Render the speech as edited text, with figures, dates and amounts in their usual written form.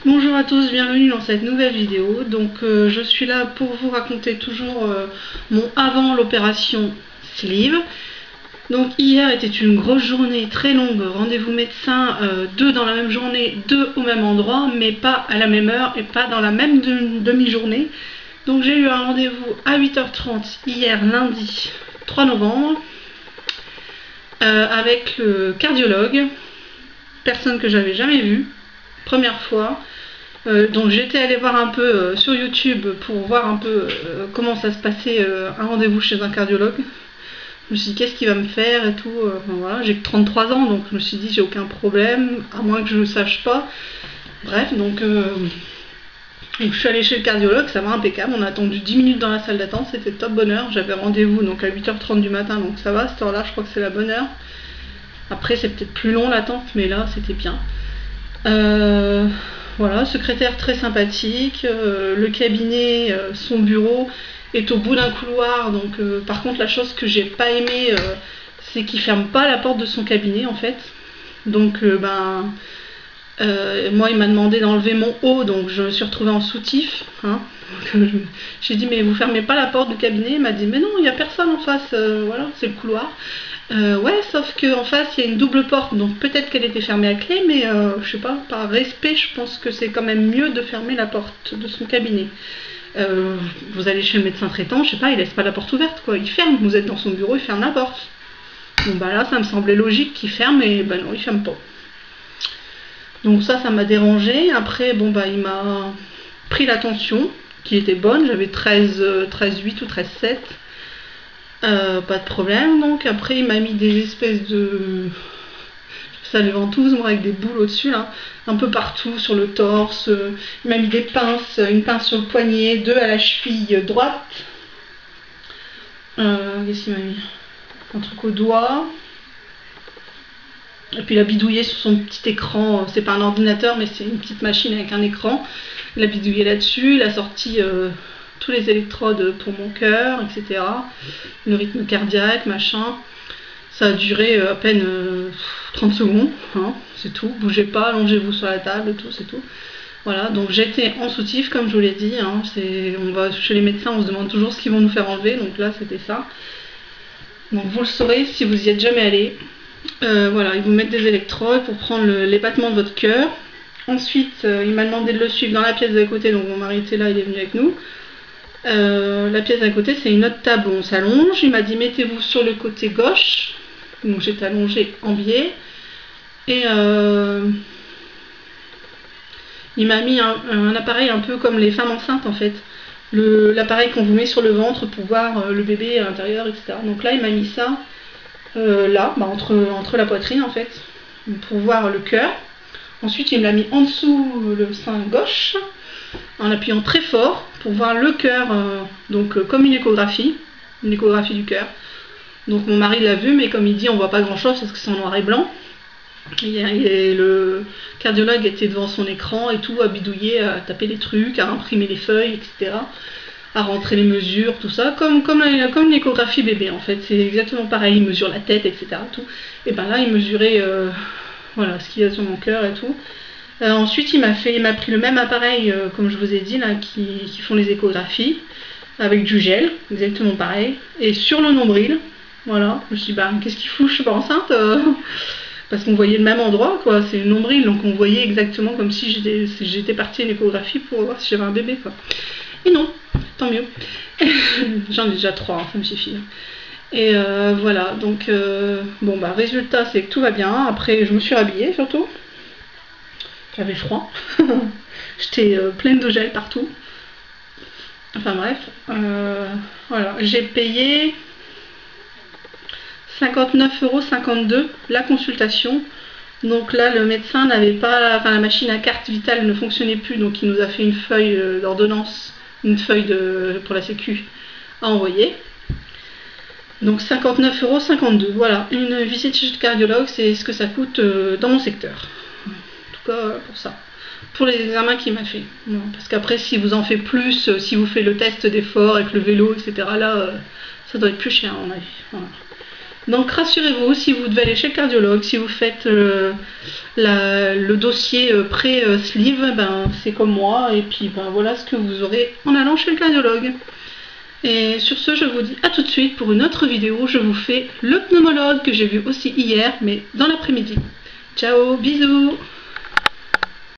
Bonjour à tous, bienvenue dans cette nouvelle vidéo. Donc je suis là pour vous raconter toujours mon avant l'opération sleeve. Donc hier était une grosse journée très longue, rendez-vous médecin, 2 dans la même journée, 2 au même endroit, mais pas à la même heure et pas dans la même demi-journée. Donc j'ai eu un rendez-vous à 8h30 hier lundi 3 novembre avec le cardiologue, personne que j'avais jamais vue, première fois. Donc j'étais allée voir un peu sur YouTube pour voir un peu comment ça se passait un rendez-vous chez un cardiologue. Je me suis dit qu'est-ce qu'il va me faire et tout. Enfin, voilà, j'ai que 33 ans donc je me suis dit j'ai aucun problème, à moins que je ne sache pas. Bref, donc je suis allée chez le cardiologue, ça va impeccable. On a attendu 10 minutes dans la salle d'attente, c'était top bonheur. J'avais rendez-vous donc à 8h30 du matin, donc ça va, à cette heure-là je crois que c'est la bonne heure. Après c'est peut-être plus long l'attente, mais là c'était bien. Voilà, secrétaire très sympathique, le cabinet, son bureau est au bout d'un couloir, donc par contre la chose que j'ai pas aimé c'est qu'il ferme pas la porte de son cabinet en fait. Donc moi il m'a demandé d'enlever mon haut, donc je me suis retrouvée en soutif, hein. J'ai dit mais vous fermez pas la porte du cabinet, il m'a dit mais non il n'y a personne en face, voilà c'est le couloir. Ouais, sauf qu'en face il y a une double porte, donc peut-être qu'elle était fermée à clé, mais je sais pas, par respect, je pense que c'est quand même mieux de fermer la porte de son cabinet. Vous allez chez le médecin traitant, je sais pas, il laisse pas la porte ouverte, quoi, il ferme, vous êtes dans son bureau, il ferme la porte. Bon bah là, ça me semblait logique qu'il ferme, et bah non, il ferme pas. Donc ça m'a dérangé. Après, bon bah il m'a pris la tension, qui était bonne, j'avais 13,8 ou 13,7. Pas de problème. Donc après il m'a mis des espèces de, ça les ventouses moi, avec des boules au dessus là, un peu partout sur le torse. Il m'a mis des pinces, une pince sur le poignet, 2 à la cheville droite. Qu'est-ce qu'il m'a mis, un truc au doigt. Et puis il a bidouillé sur son petit écran, c'est pas un ordinateur mais c'est une petite machine avec un écran. Il a bidouillé là-dessus, il a sorti tous les électrodes pour mon cœur, etc. Le rythme cardiaque, machin. Ça a duré à peine 30 secondes, hein, c'est tout. Bougez pas, allongez-vous sur la table, tout, c'est tout. Voilà, donc j'étais en soutif, comme je vous l'ai dit. Hein, on va chez les médecins, on se demande toujours ce qu'ils vont nous faire enlever, donc là c'était ça. Donc vous le saurez si vous y êtes jamais allé. Voilà, ils vous mettent des électrodes pour prendre les battements de votre cœur. Ensuite, il m'a demandé de le suivre dans la pièce d'à côté, donc mon mari était là, il est venu avec nous. La pièce d'à côté, c'est une autre table où on s'allonge. Il m'a dit mettez-vous sur le côté gauche. Donc j'étais allongée en biais. Et il m'a mis un appareil un peu comme les femmes enceintes en fait. L'appareil qu'on vous met sur le ventre pour voir le bébé à l'intérieur, etc. Donc là, il m'a mis ça là, entre la poitrine en fait, pour voir le cœur. Ensuite, il me l'a mis en dessous le sein gauche, en appuyant très fort pour voir le cœur, donc comme une échographie du cœur. Donc mon mari l'a vu, mais comme il dit, on voit pas grand chose parce que c'est en noir et blanc. Et le cardiologue était devant son écran et tout, à bidouiller, à taper les trucs, à imprimer les feuilles, etc. À rentrer les mesures, tout ça, comme une échographie bébé en fait. C'est exactement pareil, il mesure la tête, etc. Tout. Et ben là, il mesurait voilà, ce qu'il y a sur mon cœur et tout. Ensuite, il m'a pris le même appareil, comme je vous ai dit, là, qui font les échographies, avec du gel, exactement pareil, et sur le nombril, voilà. Je me suis dit, bah, qu'est-ce qu'il fout, je suis pas enceinte, parce qu'on voyait le même endroit, quoi, c'est le nombril, donc on voyait exactement comme si j'étais partie à une échographie pour voir si j'avais un bébé, quoi. Et non, tant mieux. J'en ai déjà 3, hein, ça me suffit. Et voilà, donc bon bah résultat c'est que tout va bien. Après je me suis rhabillée surtout. J'avais froid. J'étais pleine de gel partout. Enfin bref, voilà, j'ai payé 59,52 € la consultation. Donc là le médecin n'avait pas, enfin la machine à carte vitale ne fonctionnait plus, donc il nous a fait une feuille d'ordonnance, une feuille pour la sécu à envoyer. Donc 59,52 €, voilà, une visite chez le cardiologue, c'est ce que ça coûte dans mon secteur. En tout cas pour ça, pour les examens qu'il m'a fait. Non, parce qu'après si vous en faites plus, si vous faites le test d'effort avec le vélo, etc., là ça doit être plus cher à mon avis. Voilà. Donc rassurez-vous, si vous devez aller chez le cardiologue, si vous faites le dossier pré-sleeve, ben, c'est comme moi, et puis ben, voilà ce que vous aurez en allant chez le cardiologue. Et sur ce, je vous dis à tout de suite pour une autre vidéo. Je vous fais le pneumologue que j'ai vu aussi hier, mais dans l'après-midi. Ciao, bisous!